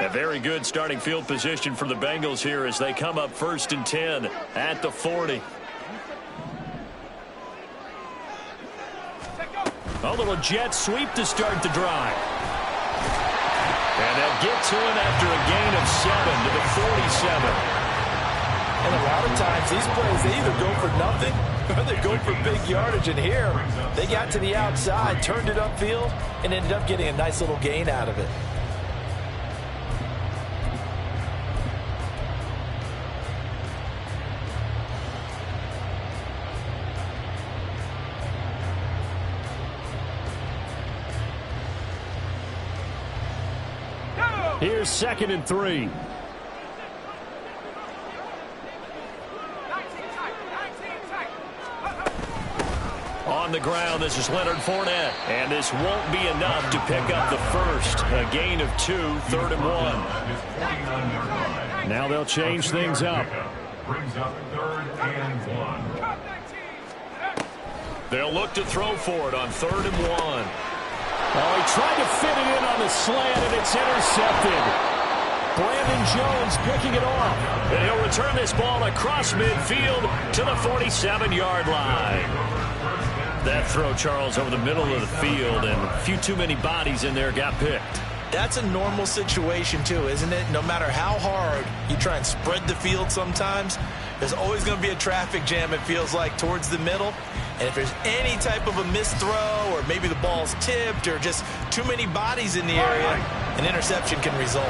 A very good starting field position for the Bengals here as they come up 1st and 10 at the 40. A little jet sweep to start the drive. And they'll get to him after a gain of 7 to the 47. And a lot of times these plays, they either go for nothing or they go for big yardage. And here, they got to the outside, turned it upfield, and ended up getting a nice little gain out of it. Here's 2nd and 3. On the ground, this is Leonard Fournette. And this won't be enough to pick up the first. A gain of 2, 3rd and 1. Now they'll change things up. Brings up 3rd and 1. They'll look to throw for it on 3rd and 1. Oh, he tried to fit it in on the slant, and it's intercepted. Brandon Jones picking it off. And he'll return this ball across midfield to the 47-yard line. That throw, Charles, over the middle of the field, and a few too many bodies in there got picked. That's a normal situation, too, isn't it? No matter how hard you try and spread the field sometimes, there's always going to be a traffic jam, it feels like, towards the middle. And if there's any type of a missed throw or maybe the ball's tipped or just too many bodies in the area, an interception can result.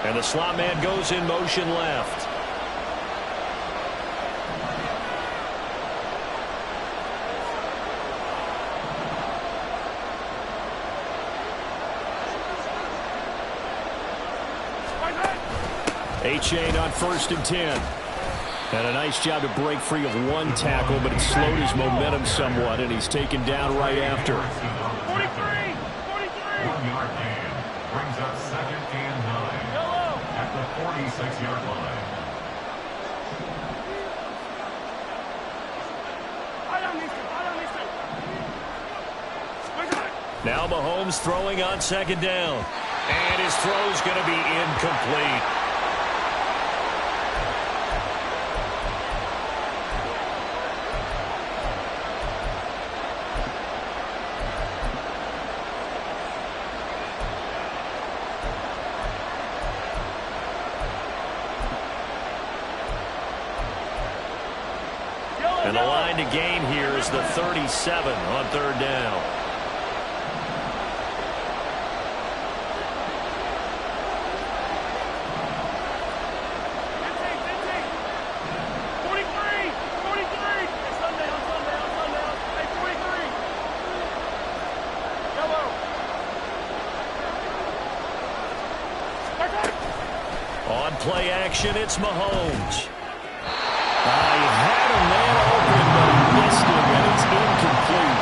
And the slot man goes in motion left. A-Chain on 1st and 10. And a nice job to break free of one tackle, but it slowed his momentum somewhat, and he's taken down right after. 1 yard gain. Brings up 2nd and 9. At the 46-yard line. Now Mahomes throwing on 2nd down. And his throw's going to be incomplete. And the line to gain here is the 37 on 3rd down. On play action, it's Mahomes. He had a man open, but he missed him, and it's incomplete.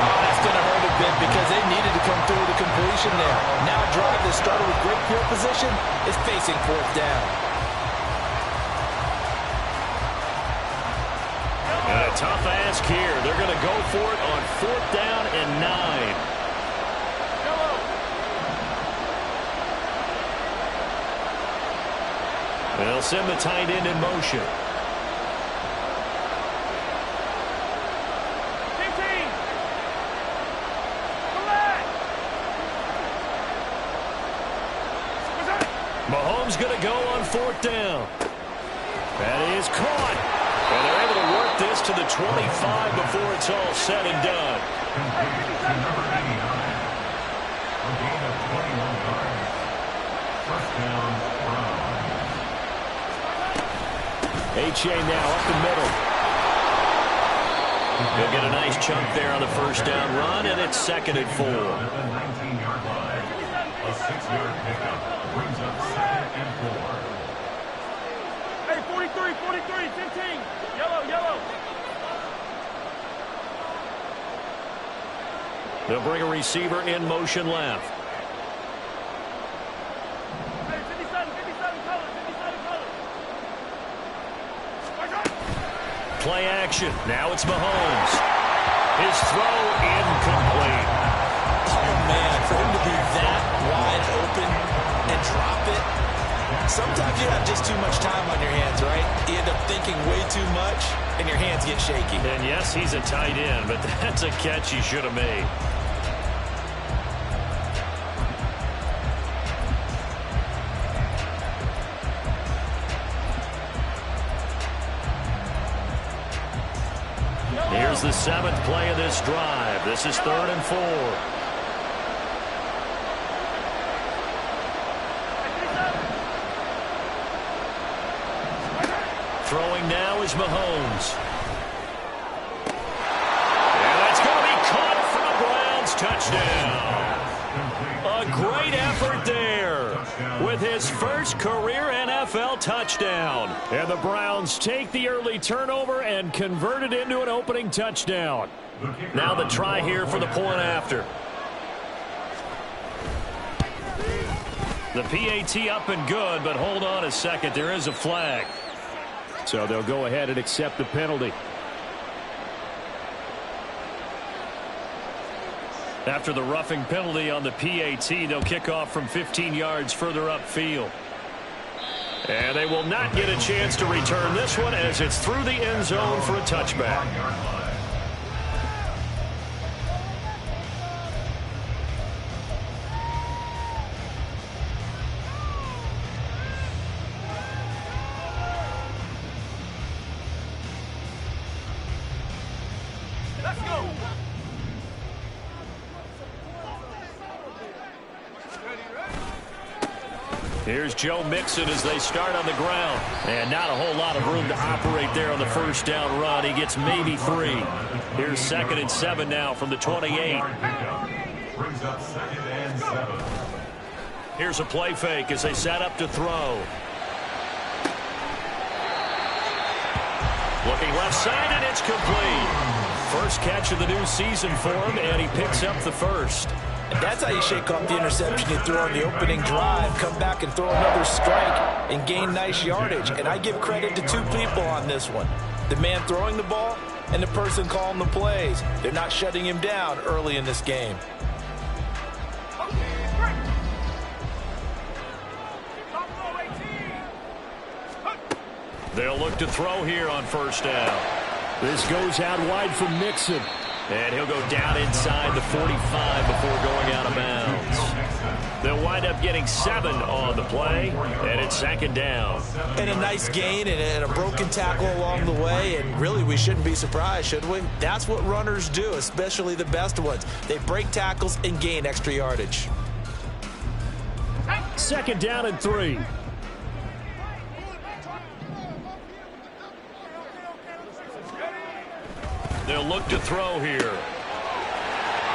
Oh, that's going to hurt a bit because they needed to come through with a completion there. Now a drive that started with great field position is facing 4th down. And a tough ask here. They're going to go for it on 4th down and 9. They'll send the tight end in motion. Mahomes going to go on 4th down. That is caught. And they're able to work this to the 25 before it's all said and done. Number 89. A gain of 21 yards. 1st down, Browns. A-Chain now up the middle. He'll get a nice chunk there on the 1st down run, and it's 2nd and 4. At the 19-yard line. A 6-yard pickup. Brings up 2nd and 4. Hey, 43, 15. Yellow. They'll bring a receiver in motion left. Hey, 57 color. Play action. Now it's Mahomes. His throw incomplete. you have just too much time on your hands, right? You end up thinking way too much, and your hands get shaky. And yes, he's a tight end, but that's a catch he should have made. Here's the 7th play of this drive. This is 3rd and 4. Throwing now is Mahomes. And that's going to be caught for the Browns. Touchdown. A great effort there with his first career NFL touchdown. And the Browns take the early turnover and convert it into an opening touchdown. Now the try here for the point after. The PAT up and good, but hold on a second. There is a flag. So they'll go ahead and accept the penalty. After the roughing penalty on the PAT, they'll kick off from 15 yards further upfield. And they will not get a chance to return this one as it's through the end zone for a touchback. Here's Joe Mixon as they start on the ground. And not a whole lot of room to operate there on the first down run. He gets maybe 3. Here's 2nd and 7 now from the 28. Brings up 2nd and 7. Here's a play fake as they set up to throw. Looking left side, and it's complete. First catch of the new season for him, and he picks up the first. And that's how you shake off the interception you threw on the opening drive, come back and throw another strike and gain nice yardage. And I give credit to 2 people on this one. The man throwing the ball and the person calling the plays. They're not shutting him down early in this game. They'll look to throw here on first down. This goes out wide for Mixon. And he'll go down inside the 45 before going out of bounds. They'll wind up getting 7 on the play, and it's 2nd down. And a nice gain and a broken tackle along the way, and really we shouldn't be surprised, should we? That's what runners do, especially the best ones. They break tackles and gain extra yardage. 2nd down and 3. They'll look to throw here.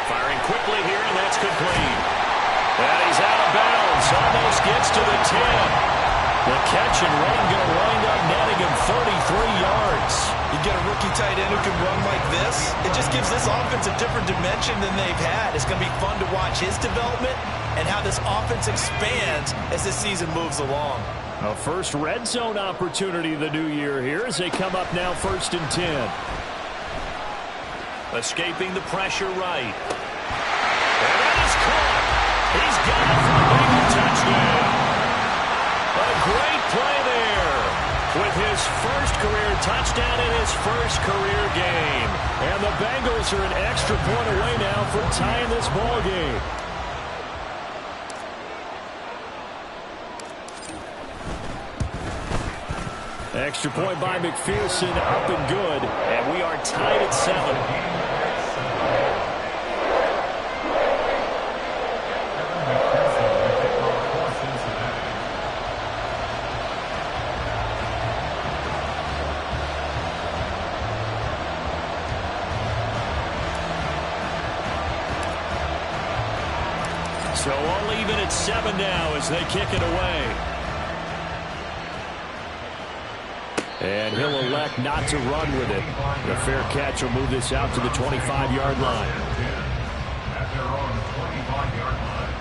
Firing quickly here, and that's complete. And he's out of bounds. Almost gets to the 10. The catch and run going to wind up netting him 33 yards. You get a rookie tight end who can run like this, it just gives this offense a different dimension than they've had. It's going to be fun to watch his development and how this offense expands as this season moves along. A first red zone opportunity the new year here as they come up now 1st and 10. Escaping the pressure right. And that is caught. He's got it for a big touchdown. A great play there with his first career touchdown in his first career game. And the Bengals are an extra point away now from tying this ball game. Extra point by McPherson, up and good. And we are tied at 7. So all even at 7 now as they kick it away. And he'll elect not to run with it. The fair catch will move this out to the 25-yard line. At their own 25-yard line.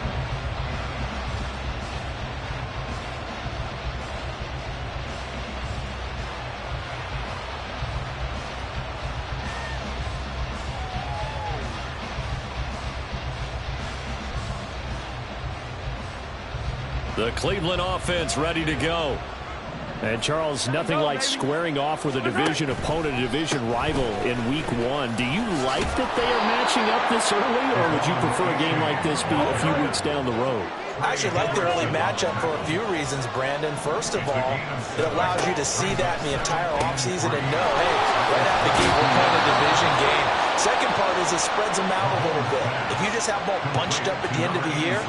The Cleveland offense ready to go. And Charles, nothing like squaring off with a division opponent, a division rival in week 1. Do you like that they are matching up this early, or would you prefer a game like this be a few weeks down the road? I actually like the early matchup for a few reasons, Brandon. First of all, it allows you to see that in the entire offseason and know, hey, right out the gate, we're playing a division game. Second part is it spreads them out a little bit. If you just have them all bunched up at the end of the year,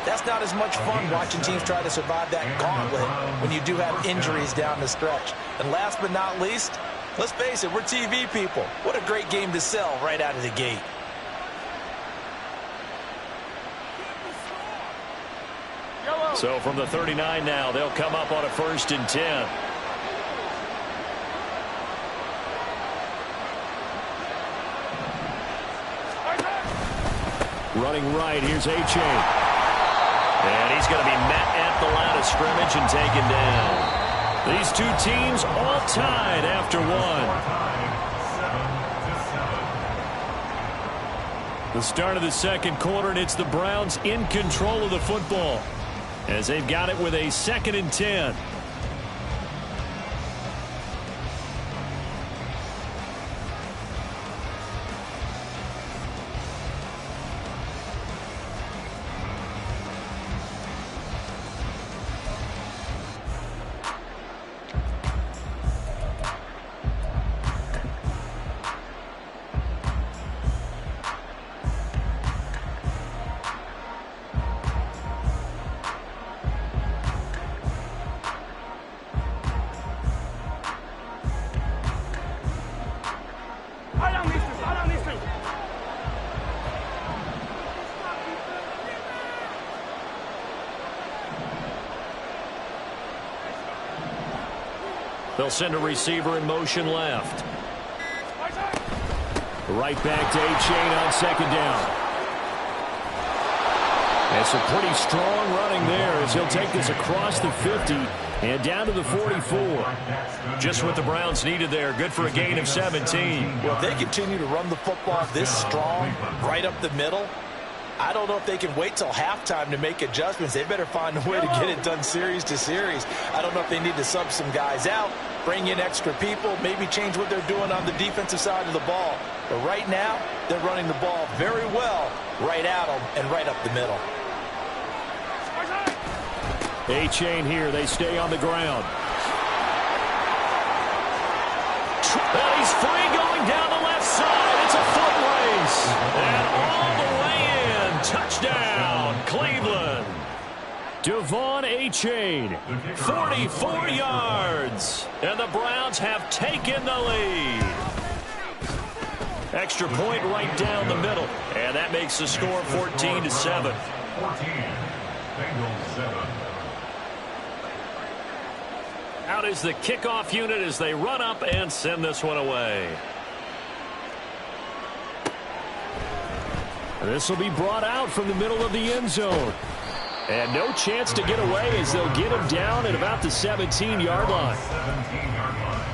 that's not as much fun watching teams try to survive that gauntlet when you do have injuries down the stretch. And last but not least, let's face it, we're TV people. What a great game to sell right out of the gate. So from the 39 now, they'll come up on a 1st and 10. Running right, here's Achane. And he's going to be met at the line of scrimmage and taken down. These two teams all tied after 1. The start of the second quarter, and it's the Browns in control of the football as they've got it with a 2nd and 10. They'll send a receiver in motion left. Right back to Achane on 2nd down. And some pretty strong running there as he'll take this across the 50 and down to the 44. Just what the Browns needed there. Good for a gain of 17. Well, if they continue to run the football this strong, right up the middle, I don't know if they can wait till halftime to make adjustments. They better find a way to get it done series to series. I don't know if they need to sub some guys out, bring in extra people, maybe change what they're doing on the defensive side of the ball. But right now, they're running the ball very well right at them and right up the middle. Achane here. They stay on the ground. And he's free going down the left side. It's a foot race. And all the way in. Touchdown, Cleveland. Devon Achane, 44 yards. And the Browns have taken the lead. Extra point right down the middle. And that makes the score 14-7. 14, Bengals 7. Out is the kickoff unit as they run up and send this one away. This will be brought out from the middle of the end zone. And no chance to get away as they'll get him down at about the 17-yard line. 17-yard line.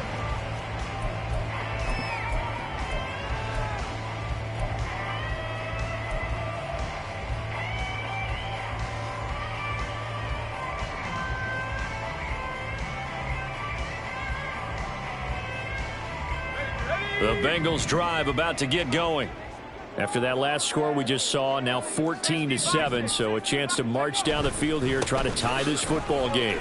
The Bengals drive about to get going. After that last score we just saw, now 14-7, so a chance to march down the field here, try to tie this football game.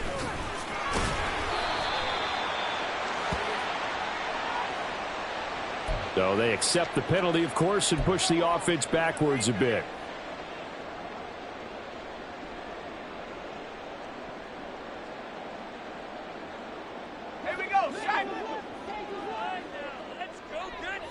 So they accept the penalty, of course, and push the offense backwards a bit. Here we go, Shaq. Let's go, good.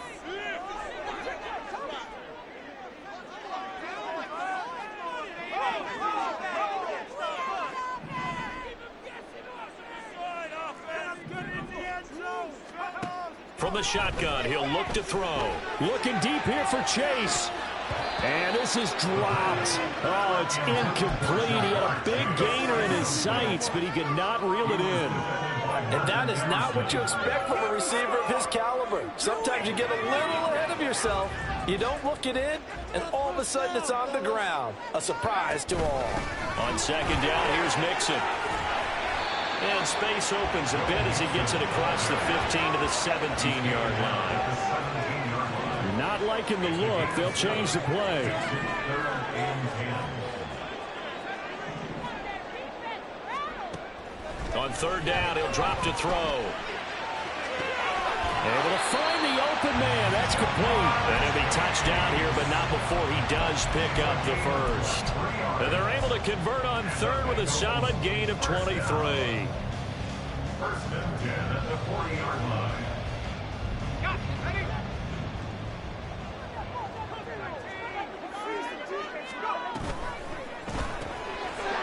From the shotgun, he'll look to throw. Looking deep here for Chase. And this is dropped. Oh, it's incomplete. He had a big gainer in his sights, but he could not reel it in. And that is not what you expect from a receiver of his caliber. Sometimes you get a little ahead of yourself. You don't look it in, and all of a sudden it's on the ground. A surprise to all. On 2nd down, here's Mixon. And space opens a bit as he gets it across the 15 to the 17-yard line. Not liking the look. They'll change the play. On third down, he'll drop to throw. Able to find the open man. That's complete. And he'll be touchdown here, but not before he does pick up the first. And they're able to convert on third with a solid gain of 23. First and 10 at the 40-yard line.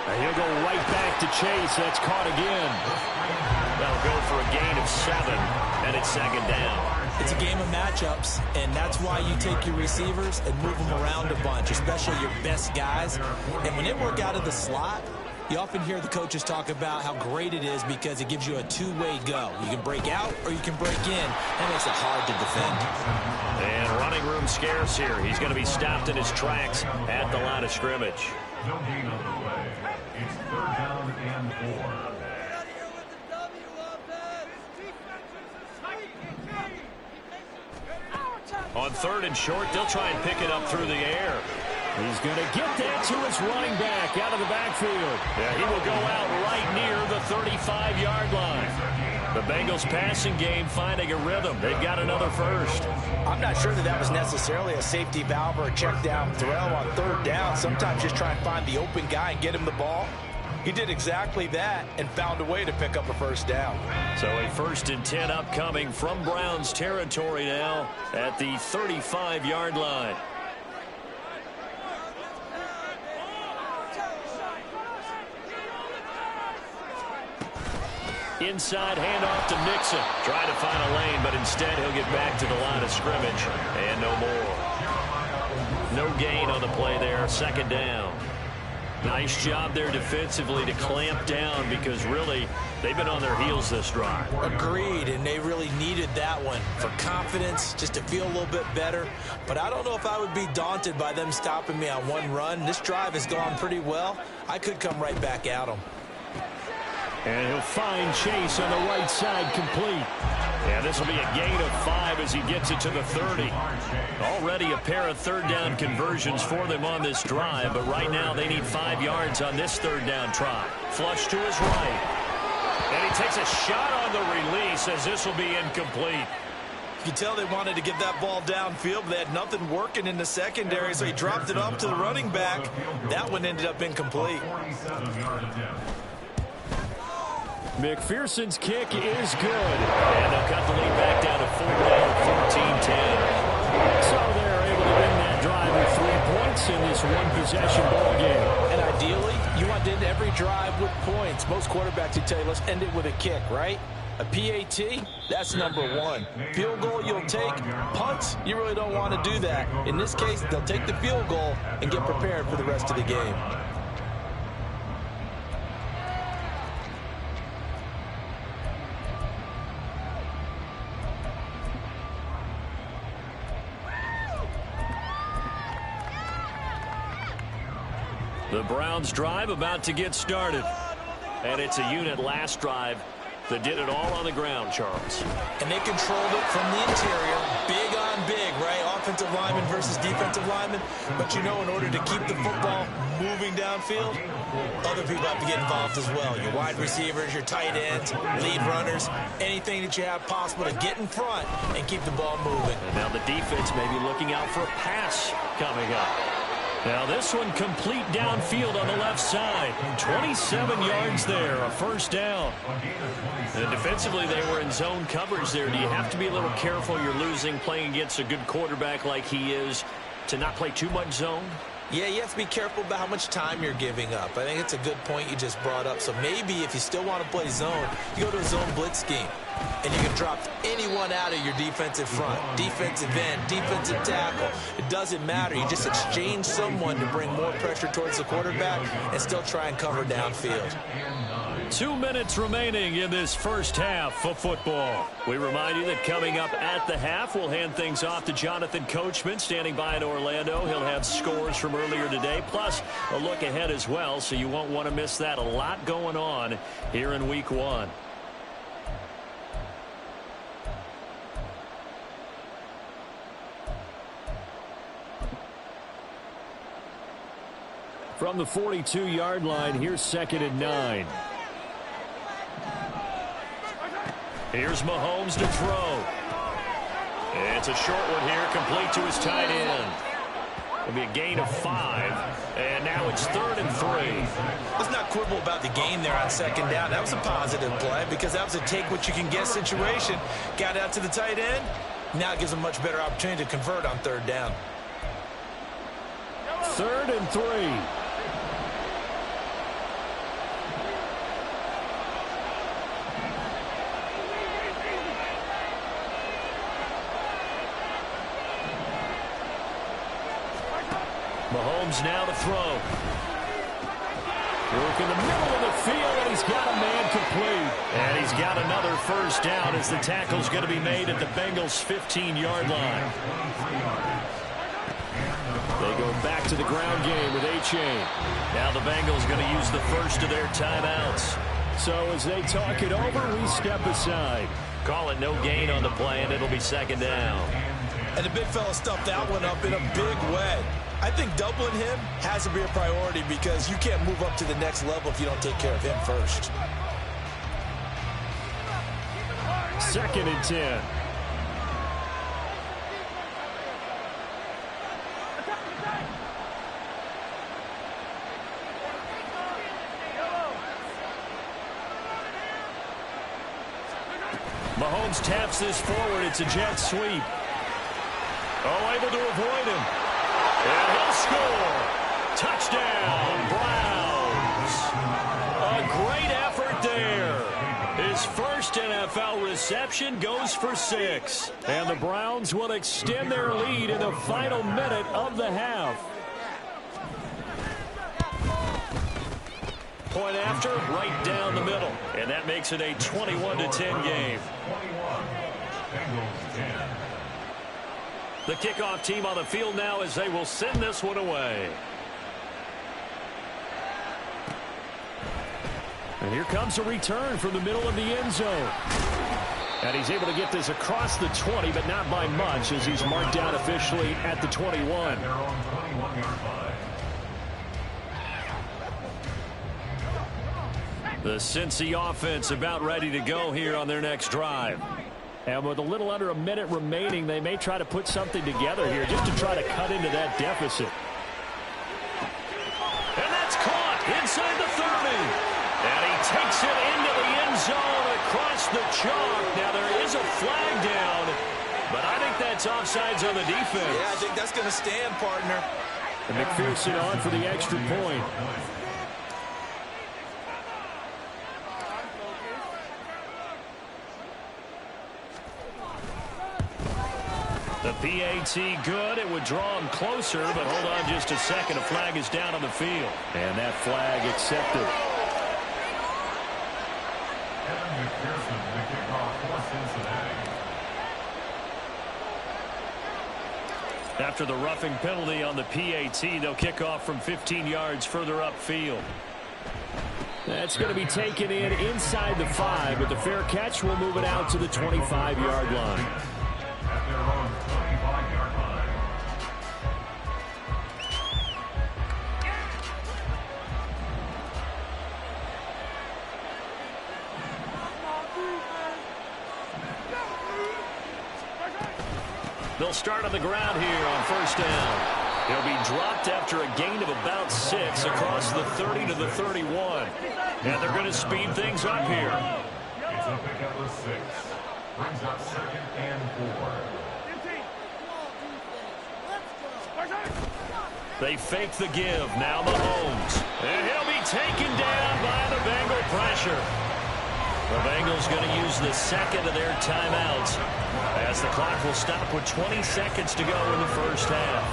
And he'll go right back to Chase. That's caught again. That'll go for a gain of 7, and it's second down. It's a game of matchups, and that's why you take your receivers and move them around a bunch, especially your best guys. And when they work out of the slot, you often hear the coaches talk about how great it is because it gives you a two-way go. You can break out or you can break in. That makes it hard to defend. And running room scarce here. He's going to be stopped in his tracks at the line of scrimmage. No gain on the play. It's third down and 4. On third and short, they'll try and pick it up through the air. He's going to get that to his running back out of the backfield. Yeah, he will go out right near the 35-yard line. The Bengals passing game finding a rhythm. They've got another first. I'm not sure that was necessarily a safety valve or a check down throw on third down. Sometimes just try and find the open guy and get him the ball. He did exactly that and found a way to pick up a first down. So a first and 10 upcoming from Browns territory now at the 35-yard line. Inside handoff to Mixon. Trying to find a lane, but instead he'll get back to the line of scrimmage. And no more. No gain on the play there. Second down. Nice job there defensively to clamp down because really they've been on their heels this drive. Agreed, and they really needed that one for confidence, just to feel a little bit better. But I don't know if I would be daunted by them stopping me on one run. This drive has gone pretty well. I could come right back at them. And he'll find Chase on the right side complete. And this will be a gain of 5 as he gets it to the 30. Already a pair of third down conversions for them on this drive, but right now they need 5 yards on this third down try. Flush to his right. And he takes a shot on the release as this will be incomplete. You can tell they wanted to get that ball downfield, but they had nothing working in the secondary, so he dropped it up to the running back. That one ended up incomplete. McPherson's kick is good. And they'll cut the lead back down to 4 down, 14-10. So they're able to win that drive with 3 points in this one-possession ball game. And ideally, you want to end every drive with points. Most quarterbacks would tell you, let's end it with a kick, right? A PAT, that's number 1. Field goal you'll take. Punts, you really don't want to do that. In this case, they'll take the field goal and get prepared for the rest of the game. The Browns drive about to get started. And it's a unit last drive that did it all on the ground, Charles. And they controlled it from the interior, big on big, right? Offensive lineman versus defensive lineman. But you know, in order to keep the football moving downfield, other people have to get involved as well. Your wide receivers, your tight ends, lead runners, anything that you have possible to get in front and keep the ball moving. And now the defense may be looking out for a pass coming up. Now this one complete downfield on the left side. 27 yards there, a first down. And defensively, they were in zone coverage there. Do you have to be a little careful? You're losing, playing against a good quarterback like he is, to not play too much zone? Yeah, you have to be careful about how much time you're giving up. I think it's a good point you just brought up. So maybe if you still want to play zone, you go to a zone blitz scheme. And you can drop anyone out of your defensive front, defensive end, defensive tackle. It doesn't matter. You just exchange someone to bring more pressure towards the quarterback and still try and cover downfield. 2 minutes remaining in this first half of football. We remind you that coming up at the half, we'll hand things off to Jonathan Coachman, standing by in Orlando. He'll have scores from earlier today, plus a look ahead as well, so you won't want to miss that. A lot going on here in Week 1. From the 42-yard line, here's 2nd and 9. Here's Mahomes to throw. It's a short one here, complete to his tight end. It'll be a gain of 5, and now it's 3rd and 3. Let's not quibble about the gain there on 2nd down. That was a positive play because that was a take-what-you-can-get situation. Got out to the tight end. Now it gives him a much better opportunity to convert on 3rd down. 3rd and 3. Mahomes now to throw. Work in the middle of the field, and he's got a man complete. And he's got another first down as the tackle's going to be made at the Bengals' 15-yard line. They go back to the ground game with A-Chain. Now the Bengals going to use the first of their timeouts. So as they talk it over, we step aside. Call it no gain on the play, and it'll be 2nd down. And the big fella stuffed that one up in a big way. I think doubling him has to be a priority because you can't move up to the next level if you don't take care of him first. 2nd and 10. Mahomes taps this forward. It's a jet sweep. Oh, able to avoid him. And he'll score. Touchdown, Browns. A great effort there. His first NFL reception goes for 6. And the Browns will extend their lead in the final minute of the half. Point after, right down the middle. And that makes it a 21-10 game. The kickoff team on the field now as they will send this one away. And here comes a return from the middle of the end zone. And he's able to get this across the 20, but not by much as he's marked down officially at the 21. The Cincy offense about ready to go here on their next drive. And with a little under a minute remaining, they may try to put something together here just to try to cut into that deficit. And that's caught inside the 30. And he takes it into the end zone across the chalk. Now there is a flag down, but I think that's offsides on the defense. Yeah, I think that's going to stand, partner. And McPherson on for the extra point. The PAT good. It would draw him closer, but hold on just a second. A flag is down on the field. And that flag accepted. Kevin McPherson, the kickoff for Cincinnati. After the roughing penalty on the PAT, they'll kick off from 15 yards further upfield. That's going to be taken in inside the 5, but the fair catch will move it out to the 25-yard line. At their own 25-yard line. They'll start on the ground here on first down. He'll be dropped after a gain of about 6 across the 30 to the 31. And they're going to speed things up here. It's a pickup of 6. Brings up 2nd and 4. They fake the give. Now Mahomes. And he'll be taken down by the Bengal pressure. The Bengals going to use the second of their timeouts as the clock will stop with 20 seconds to go in the first half.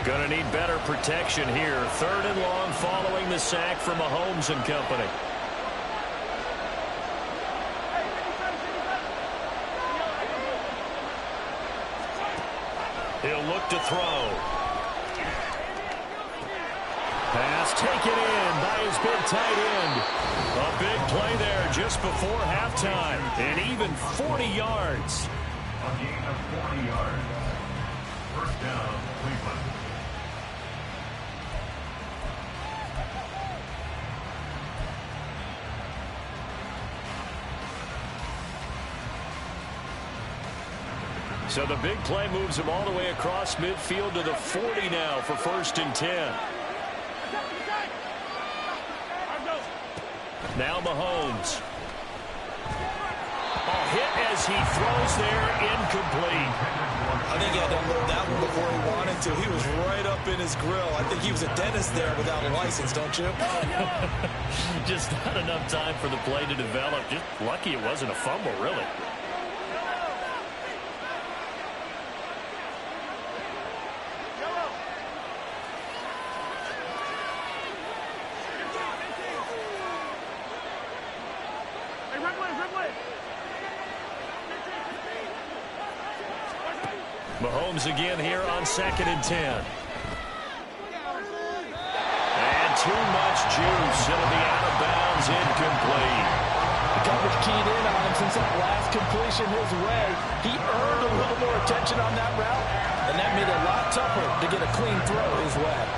Going to need better protection here. 3rd and long following the sack from Mahomes and company. He'll look to throw. Pass taken in by his big tight end. A big play there just before halftime. And even 40 yards. A gain of 40 yards. First down, Cleveland. So the big play moves him all the way across midfield to the 40 now for 1st and 10. Now Mahomes. Hit as he throws there, incomplete. I think he had to unload that one before he wanted to. He was right up in his grill. I think he was a dentist there without a license, don't you? Just not enough time for the play to develop. Just lucky it wasn't a fumble, really. Mahomes again here on 2nd and 10. And too much juice. It'll be out of bounds, incomplete. The coverage keyed in on him since that last completion his way. He earned a little more attention on that route, and that made it a lot tougher to get a clean throw his way.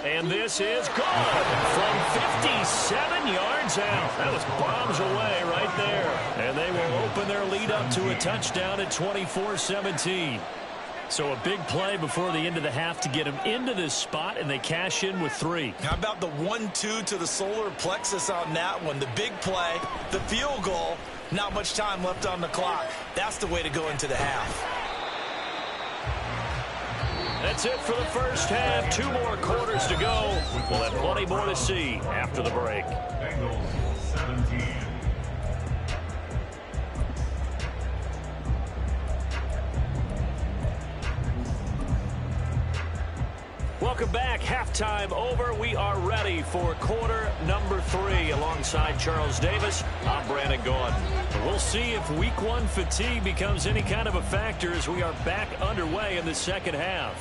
And this is gone from 57 yards out. That was bombs away right there. And they will open their lead up to a touchdown at 24-17. So a big play before the end of the half to get them into this spot, and they cash in with 3. How about the 1-2 to the solar plexus on that one? The big play, the field goal, not much time left on the clock. That's the way to go into the half. That's it for the first half. 2 more quarters to go. We'll have plenty more to see after the break. Bengals 17. Welcome back. Halftime over. We are ready for quarter number 3. Alongside Charles Davis, I'm Brandon Gaudin. We'll see if week 1 fatigue becomes any kind of a factor as we are back underway in the second half.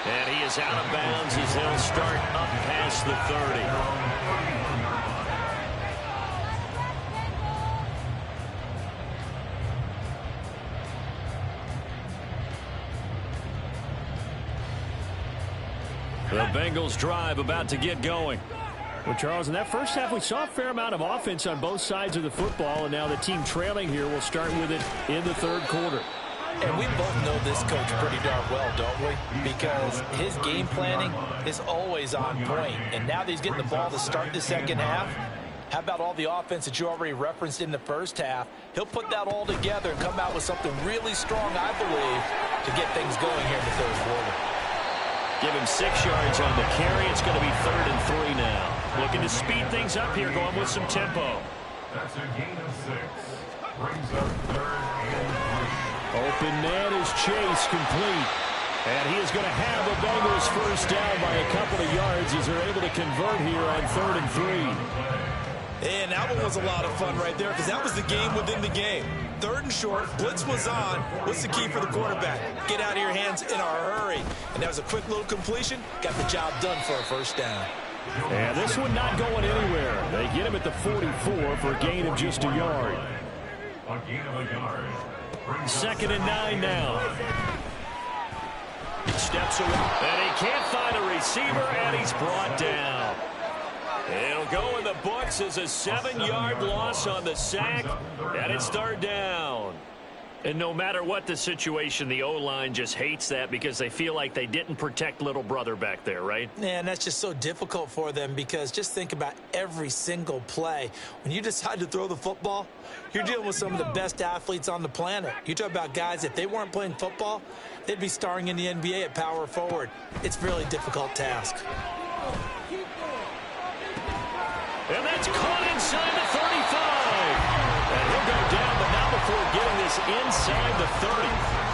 And he is out of bounds as they'll start up past the 30. The Bengals drive about to get going. Well, Charles, in that first half, we saw a fair amount of offense on both sides of the football, and now the team trailing here will start with it in the third quarter. And we both know this coach pretty darn well, don't we? Because his game planning is always on point. And now that he's getting the ball to start the second half, how about all the offense that you already referenced in the first half? He'll put that all together and come out with something really strong, I believe, to get things going here in the third quarter. Give him 6 yards on the carry. It's going to be 3rd and 3 now. Looking to speed things up here, going with some tempo. That's a gain of 6. Brings up 3rd and 3. Open man is Chase, complete. And he is going to have the Bengals first down by a couple of yards as they're able to convert here on 3rd and 3. And that one was a lot of fun right there because that was the game within the game. 3rd and short, blitz was on. What's the key for the quarterback? Get out of your hands in a hurry. And that was a quick little completion. Got the job done for a first down. And this one not going anywhere. They get him at the 44 for a gain of just a yard. A gain of a yard. 2nd and 9 now. Steps away. And he can't find a receiver, and he's brought down. It'll go in the books as a 7-yard loss on the sack, and it's 3rd down. And no matter what the situation, the O-line just hates that because they feel like they didn't protect little brother back there, right? And that's just so difficult for them because just think about every single play. When you decide to throw the football, you're dealing with some of the best athletes on the planet. You talk about guys, if they weren't playing football, they'd be starring in the NBA at power forward. It's a really difficult task. And that's caught inside the 35. And he'll go down, but not before getting this inside the 30.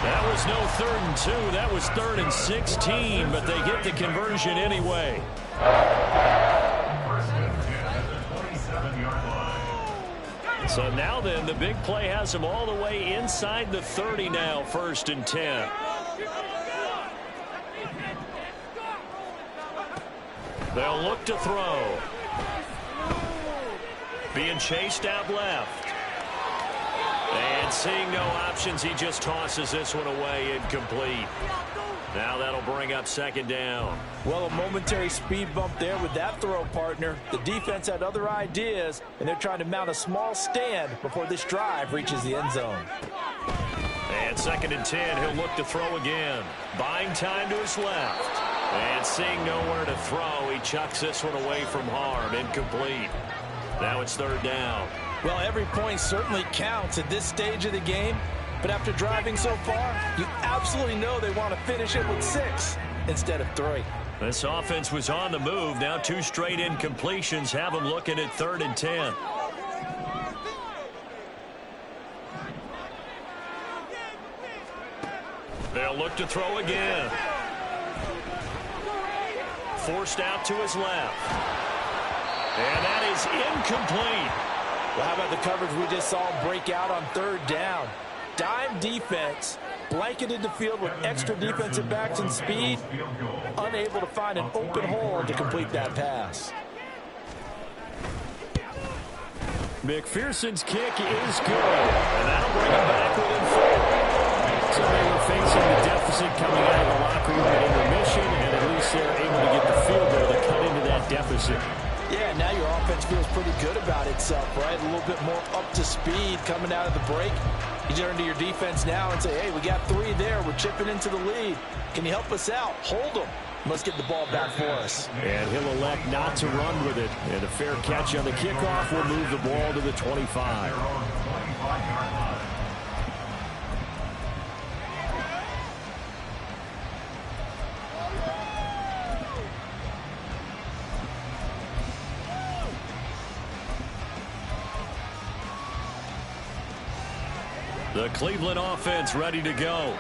That was no 3rd and 2. That was 3rd and 16, but they get the conversion anyway. First and 10 at the 27-yard line. So now then, the big play has them all the way inside the 30 now, 1st and 10. They'll look to throw. Being chased out left. And seeing no options, he just tosses this one away, incomplete. Now that'll bring up 2nd down. Well, a momentary speed bump there with that throw, partner. The defense had other ideas, and they're trying to mount a small stand before this drive reaches the end zone. And 2nd and 10, he'll look to throw again. Buying time to his left. And seeing nowhere to throw, he chucks this one away from harm, incomplete. Now it's 3rd down. Well, every point certainly counts at this stage of the game, but after driving so far, you absolutely know they want to finish it with 6 instead of 3. This offense was on the move. Now 2 straight incompletions have them looking at 3rd and 10. They'll look to throw again. Forced out to his left. And that is incomplete. Well, how about the coverage we just saw break out on 3rd down? Dime defense, blanketed the field with extra defensive backs and speed, unable to find an open hole to complete that pass. McPherson's kick is good, and that'll bring him back within 4. So they were facing the deficit coming out of the locker room at intermission, and at least they're able to get the field goal to cut into that deficit. Yeah, now your offense feels pretty good about itself, right? A little bit more up to speed coming out of the break. You turn to your defense now and say, hey, we got 3 there. We're chipping into the lead. Can you help us out? Hold them. Let's get the ball back for us. And he'll elect not to run with it. And a fair catch on the kickoff will move the ball to the 25. The Cleveland offense ready to go.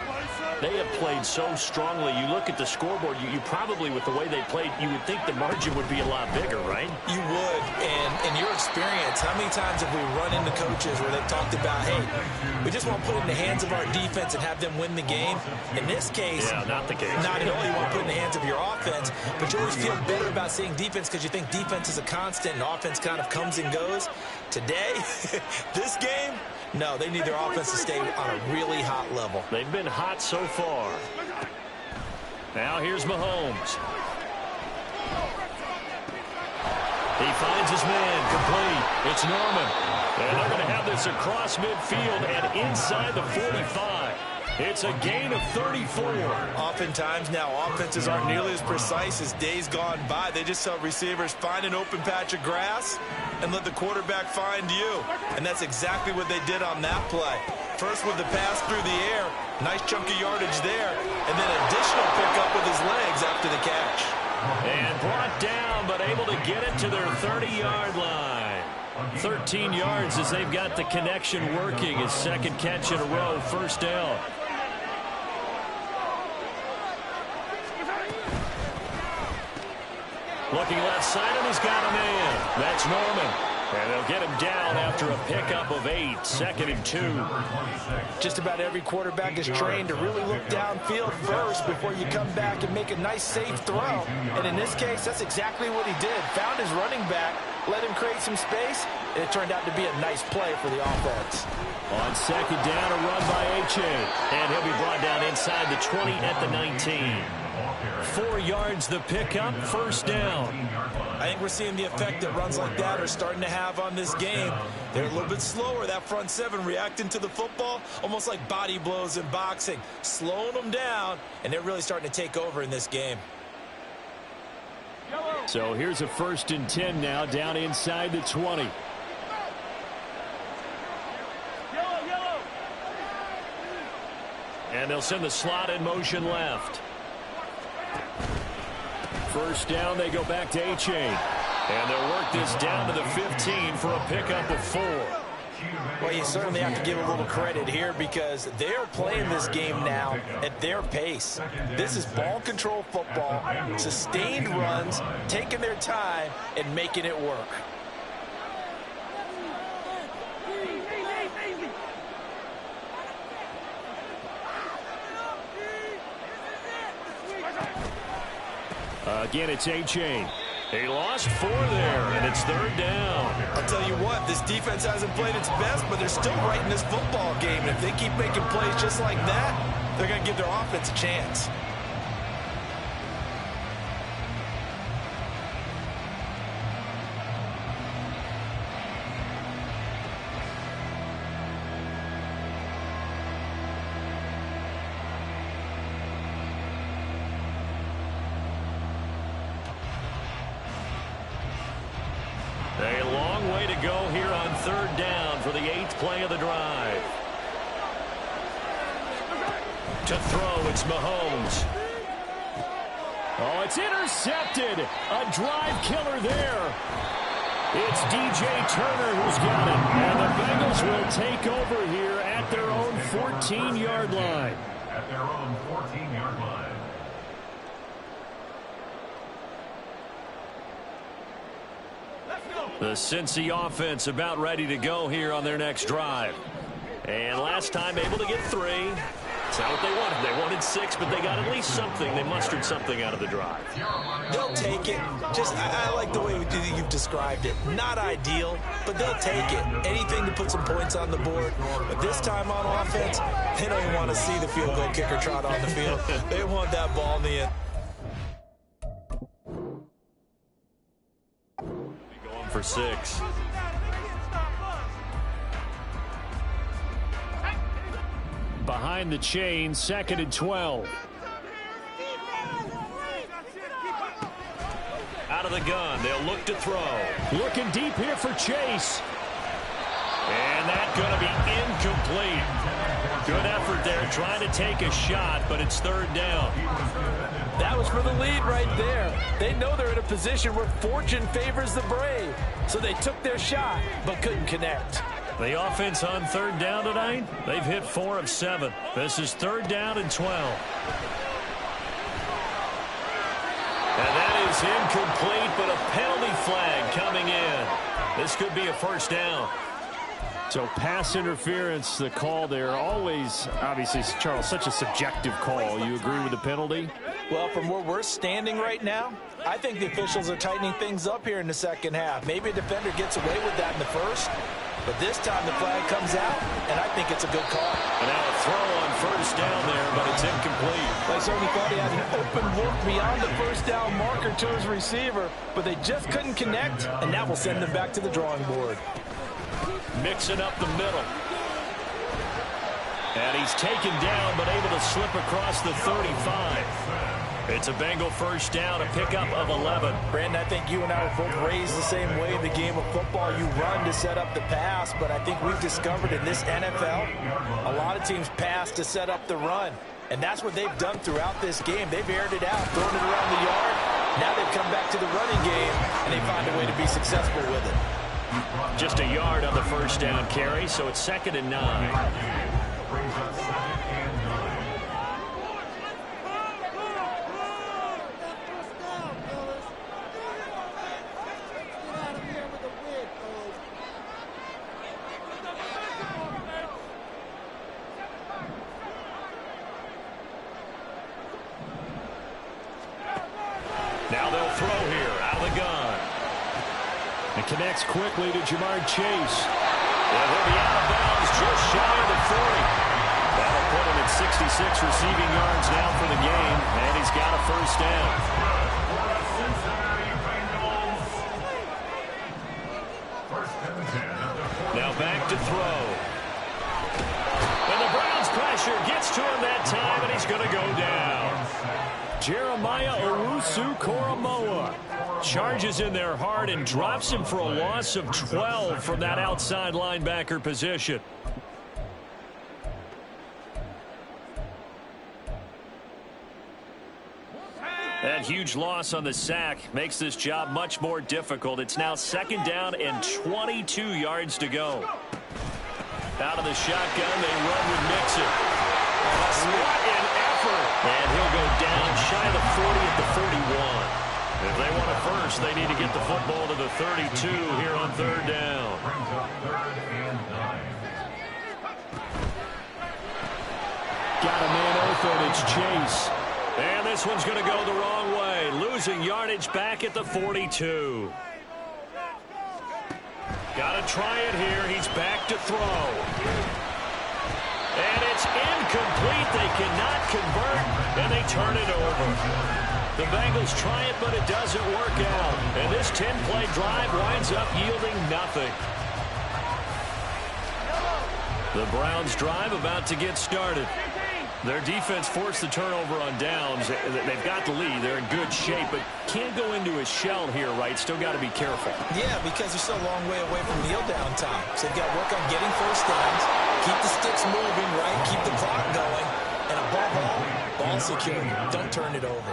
They have played so strongly. You look at the scoreboard, you probably, with the way they played, you would think the margin would be a lot bigger, right? You would. And in your experience, how many times have we run into coaches where they've talked about, hey, we just want to put it in the hands of our defense and have them win the game? In this case, yeah, not the case. Not at all. You want to put it in the hands of your offense, but you always feel better about seeing defense because you think defense is a constant and offense kind of comes and goes. Today, this game, no, they need their offense to stay on a really hot level. They've been hot so far. Now here's Mahomes. He finds his man, complete. It's Norman. And they're going to have this across midfield and inside the 45. It's a gain of 34. Oftentimes now offenses aren't nearly as precise as days gone by. They just saw receivers find an open patch of grass and let the quarterback find you. And that's exactly what they did on that play. First with the pass through the air, nice chunk of yardage there, and then additional pickup with his legs after the catch. And brought down, but able to get it to their 30-yard line. 13 yards as they've got the connection working. His 2nd catch in a row, 1st down. Looking left side, and he's got a man. That's Norman. And they'll get him down after a pickup of 8, 2nd and 2. Just about every quarterback is trained to really look downfield first before you come back and make a nice, safe throw. And in this case, that's exactly what he did. Found his running back, let him create some space, and it turned out to be a nice play for the offense. On 2nd down, a run by H.A. And he'll be brought down inside the 20 at the 19. 4 yards the pickup, 1st down. I think we're seeing the effect that runs like that are starting to have on this game. They're a little bit slower, that front 7 reacting to the football, almost like body blows in boxing, slowing them down, and they're really starting to take over in this game. So here's a 1st and 10 now, down inside the 20. And they'll send the slot in motion left. 1st down, they go back to H.A. And they'll work this down to the 15 for a pickup of 4. Well, you certainly have to give a little credit here because they're playing this game now at their pace. This is ball control football, sustained runs, taking their time, and making it work. Again, it's A-Chain. He lost 4 there, and it's 3rd down. I'll tell you what, this defense hasn't played its best, but they're still right in this football game. And if they keep making plays just like that, they're going to give their offense a chance. A long way to go here on 3rd down for the 8th play of the drive. To throw, it's Mahomes. Oh, it's intercepted. A drive killer there. It's DJ Turner who's got it. And the Bengals will take over here at their own 14-yard line. At their own 14-yard line. The Cincy offense about ready to go here on their next drive. And last time able to get 3. That's not what they wanted. They wanted 6, but they got at least something. They mustered something out of the drive. They'll take it. I like the way you've described it. Not ideal, but they'll take it. Anything to put some points on the board. But this time on offense, they don't even want to see the field goal kicker trot on the field. They want that ball in the end. Going for 6. Behind the chain, 2nd and 12. Out of the gun, they'll look to throw. Looking deep here for Chase. And that's going to be incomplete. Good effort there, trying to take a shot, but it's 3rd down. That was for the lead right there. They know they're in a position where fortune favors the brave. So they took their shot, but couldn't connect. The offense on 3rd down tonight, they've hit 4 of 7. This is 3rd down and 12. And that is incomplete, but a penalty flag coming in. This could be a 1st down. So pass interference, the call there, always, obviously, Charles, such a subjective call. You agree with the penalty? Well, from where we're standing right now, I think the officials are tightening things up here in the second half. Maybe a defender gets away with that in the first, but this time the flag comes out, and I think it's a good call. And now a throw on 1st down there, but it's incomplete. They certainly thought he had an open look beyond the 1st down marker to his receiver, but they just couldn't connect, and that will send them back to the drawing board. Mixing up the middle. And he's taken down, but able to slip across the 35. It's a Bengal 1st down, a pickup of 11. Brandon, I think you and I were both raised the same way in the game of football. You run to set up the pass, but I think we've discovered in this NFL, a lot of teams pass to set up the run. And that's what they've done throughout this game. They've aired it out, thrown it around the yard. Now they've come back to the running game, and they find a way to be successful with it. Just a yard on the 1st down carry, so it's 2nd and 9. Brings up 2nd and 9. Now they'll throw here, out of the gun. It connects quickly to Jamar Chase. And he'll be out of bounds just shy of the 40. That'll put him at 66 receiving yards now for the game, and he's got a 1st down. Now back to throw. And the Browns pressure gets to him that time, and he's going to go down. Jeremiah Owusu-Koramoah charges in there hard and drops him for a loss of 12 from that outside linebacker position. That huge loss on the sack makes this job much more difficult. It's now 2nd down and 22 yards to go. Out of the shotgun, they run with Mixon. What an effort. And he'll go down shy of the 40 at the 41. If they want a first, they need to get the football to the 32 here on third down. Brings up 3rd and 9. Got a man open. It's Chase. And this one's going to go the wrong way. Losing yardage back at the 42. Got to try it here. He's back to throw. And it's incomplete. They cannot convert, and they turn it over. The Bengals try it, but it doesn't work out. And this 10-play drive winds up yielding nothing. The Browns drive about to get started. Their defense forced the turnover on downs. They've got the lead. They're in good shape, but can't go into a shell here, right? Still got to be careful. Yeah, because they're still a long way away from kneel down time. So they've got to work on getting first downs, keep the sticks moving, right? Keep the clock going. And above all, ball security. Don't turn it over.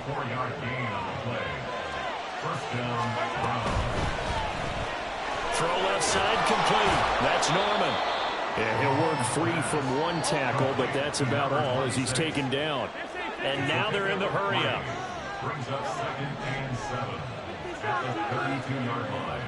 24-yard gain on the play. First down, Browns. Throw left side complete. That's Norman. Yeah, he'll work free from one tackle, but that's about all as he's taken down. And now they're in the hurry-up. Brings up 2nd and 7 at the 32-yard line.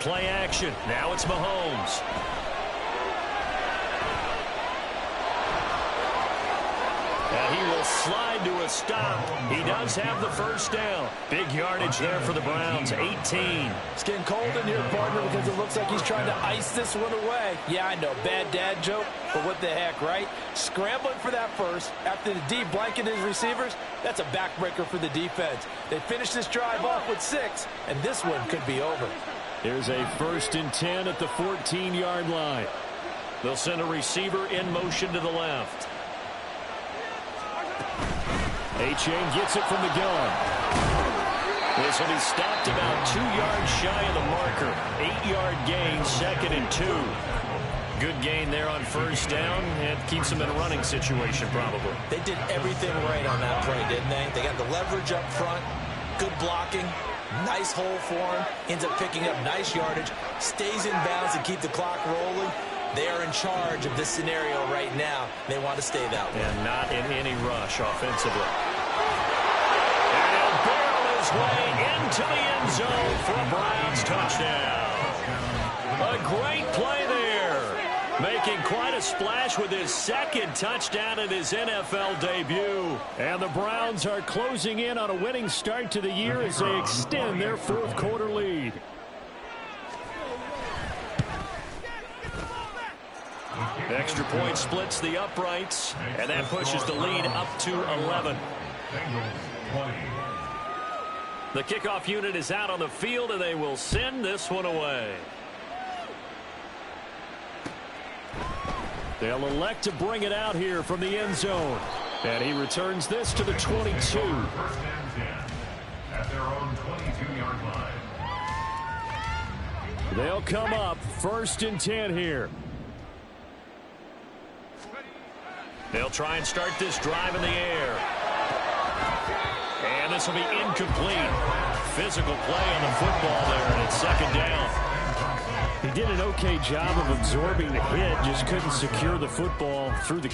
Play action. Now it's Mahomes. And he will slide to a stop. He does have the first down. Big yardage there for the Browns, 18. It's getting cold in here, partner, because it looks like he's trying to ice this one away. Yeah, I know, bad dad joke, but what the heck, right? Scrambling for that first after the D blanketed his receivers, that's a backbreaker for the defense. They finish this drive off with 6, and this one could be over. Here's a 1st and 10 at the 14-yard line. They'll send a receiver in motion to the left. Achane gets it from the gun. This will be stopped about 2 yards shy of the marker. 8-yard gain, 2nd and 2. Good gain there on first down, and keeps them in a running situation probably. They did everything right on that play, didn't they? They got the leverage up front, good blocking, nice hole for him, ends up picking up nice yardage, stays in bounds to keep the clock rolling. They are in charge of this scenario right now. They want to stay that way. And not in any rush offensively. And he'll barrel his way into the end zone for a Browns touchdown. A great play there. Making quite a splash with his 2nd touchdown in his NFL debut. And the Browns are closing in on a winning start to the year as they extend their 4th quarter lead. Extra point splits the uprights, and that pushes the lead up to 11. The kickoff unit is out on the field, and they will send this one away. They'll elect to bring it out here from the end zone. And he returns this to the 22. 1st and 10 at their own 22-yard line. They'll come up 1st and 10 here. They'll try and start this drive in the air. And this will be incomplete. Physical play on the football there, and it's 2nd down. He did an okay job of absorbing the hit, just couldn't secure the football through the